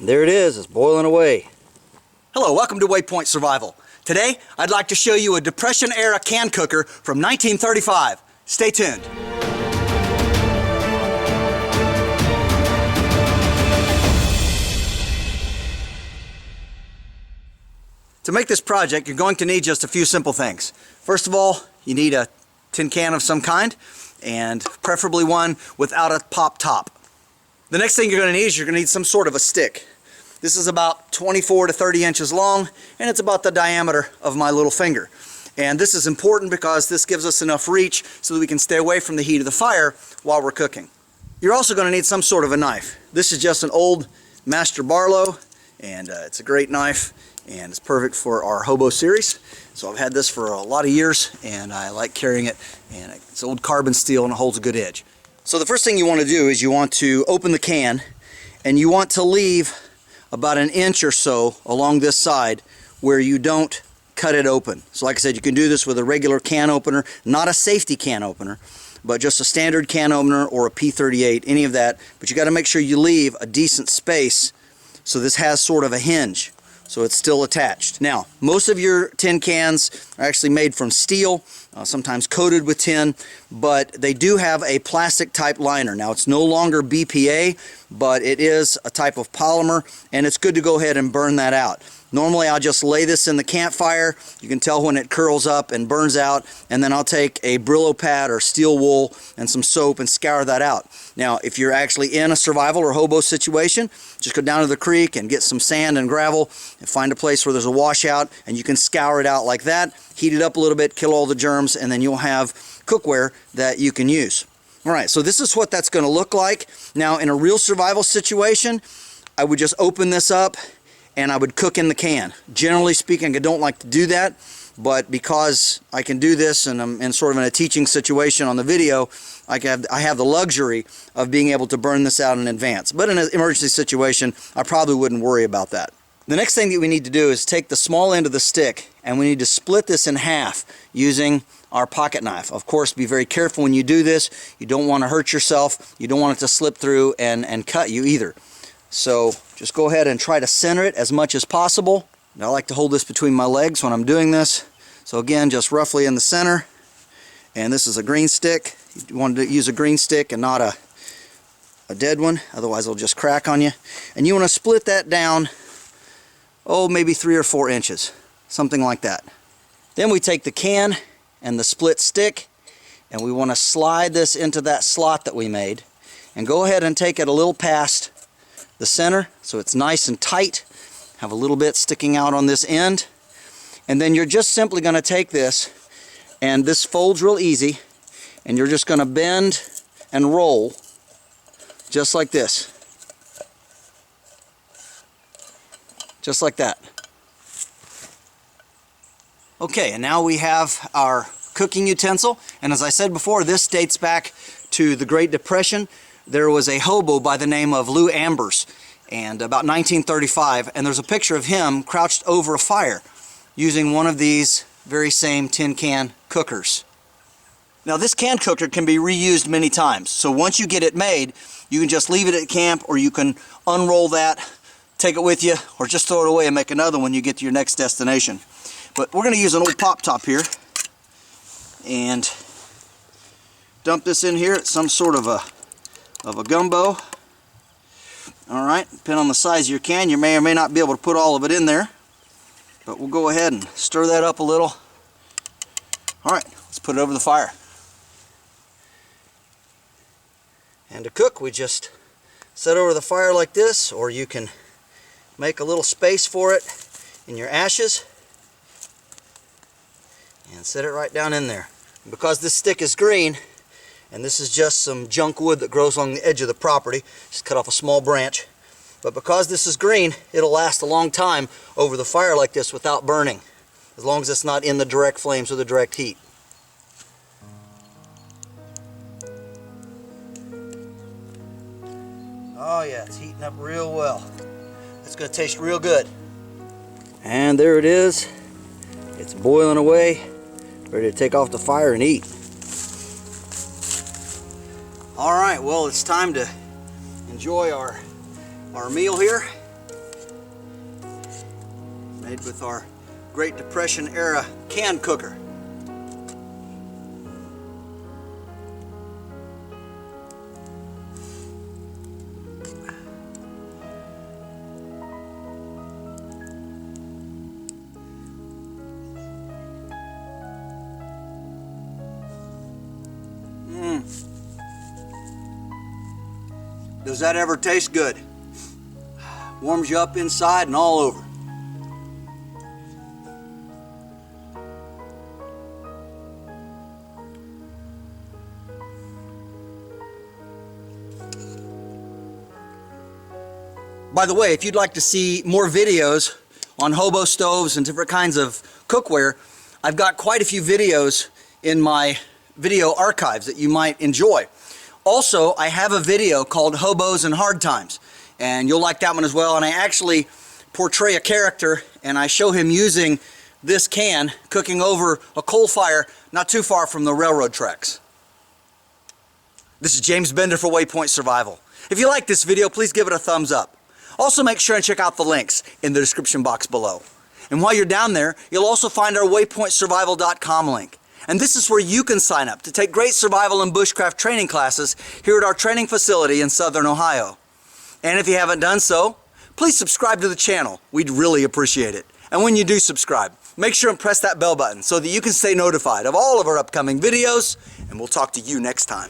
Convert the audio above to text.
And there it is, it's boiling away. Hello, welcome to Waypoint Survival. Today, I'd like to show you a Depression-era can cooker from 1935. Stay tuned. To make this project, you're going to need just a few simple things. First of all, you need a tin can of some kind, and preferably one without a pop top. The next thing you're going to need is you're going to need some sort of a stick. This is about 24 to 30 inches long, and it's about the diameter of my little finger. And this is important because this gives us enough reach so that we can stay away from the heat of the fire while we're cooking. You're also going to need some sort of a knife. This is just an old Master Barlow, and it's a great knife, and it's perfect for our Hobo series. So I've had this for a lot of years, and I like carrying it, and it's old carbon steel and it holds a good edge. So the first thing you want to do is you want to open the can, and you want to leave about an inch or so along this side where you don't cut it open. So like I said, you can do this with a regular can opener, not a safety can opener, but just a standard can opener or a P38, any of that. But you got to make sure you leave a decent space so this has sort of a hinge, so it's still attached. Now, most of your tin cans are actually made from steel, sometimes coated with tin, but they do have a plastic type liner. Now, it's no longer BPA, but it is a type of polymer, and it's good to go ahead and burn that out. Normally, I'll just lay this in the campfire. You can tell when it curls up and burns out, and then I'll take a Brillo pad or steel wool and some soap and scour that out. Now, if you're actually in a survival or hobo situation, just go down to the creek and get some sand and gravel and find a place where there's a washout, and you can scour it out like that, heat it up a little bit, kill all the germs, and then you'll have cookware that you can use. All right, so this is what that's going to look like. Now, in a real survival situation, I would just open this up and I would cook in the can. Generally speaking, I don't like to do that, but because I can do this and I'm in sort of in a teaching situation on the video, I have the luxury of being able to burn this out in advance. But in an emergency situation, I probably wouldn't worry about that. The next thing that we need to do is take the small end of the stick, and we need to split this in half using our pocket knife. Of course, be very careful when you do this. You don't want to hurt yourself. You don't want it to slip through and cut you either. So just go ahead and try to center it as much as possible. And I like to hold this between my legs when I'm doing this. So again, just roughly in the center. And this is a green stick. You want to use a green stick and not a dead one, otherwise it'll just crack on you. And you want to split that down, maybe 3 or 4 inches, something like that. Then we take the can and the split stick, and we want to slide this into that slot that we made, and go ahead and take it a little past the center so it's nice and tight, have a little bit sticking out on this end, and then you're just simply going to take this, and this folds real easy, and you're just going to bend and roll just like this, just like that. Okay, and now we have our cooking utensil, and as I said before, this dates back to the Great Depression. There was a hobo by the name of Lou Ambers, and about 1935, and there's a picture of him crouched over a fire using one of these very same tin can cookers. Now, this can cooker can be reused many times, so once you get it made, you can just leave it at camp, or you can unroll that, take it with you, or just throw it away and make another when you get to your next destination. But we're going to use an old pop top here and dump this in here at some sort of a gumbo. Alright, depending on the size of your can, you may or may not be able to put all of it in there, but we'll go ahead and stir that up a little. Alright, let's put it over the fire. And to cook, we just set over the fire like this, or you can make a little space for it in your ashes and set it right down in there. And because this stick is green, and this is just some junk wood that grows along the edge of the property, just cut off a small branch, but because this is green, it'll last a long time over the fire like this without burning, as long as it's not in the direct flames or the direct heat. Oh yeah, it's heating up real well. It's going to taste real good. And there it is. It's boiling away, ready to take off the fire and eat. Alright, well, it's time to enjoy our meal here. with our Great Depression era can cooker. Does that ever taste good? Warms you up inside and all over. By the way, if you'd like to see more videos on hobo stoves and different kinds of cookware, I've got quite a few videos in my video archives that you might enjoy. Also, I have a video called Hobos and Hard Times, and you'll like that one as well. And I actually portray a character, and I show him using this can, cooking over a coal fire not too far from the railroad tracks. This is James Bender for Waypoint Survival. If you like this video, please give it a thumbs up. Also, make sure and check out the links in the description box below. And while you're down there, you'll also find our waypointsurvival.com link. And this is where you can sign up to take great survival and bushcraft training classes here at our training facility in Southern Ohio. And if you haven't done so, please subscribe to the channel. We'd really appreciate it. And when you do subscribe, make sure and press that bell button so that you can stay notified of all of our upcoming videos, and we'll talk to you next time.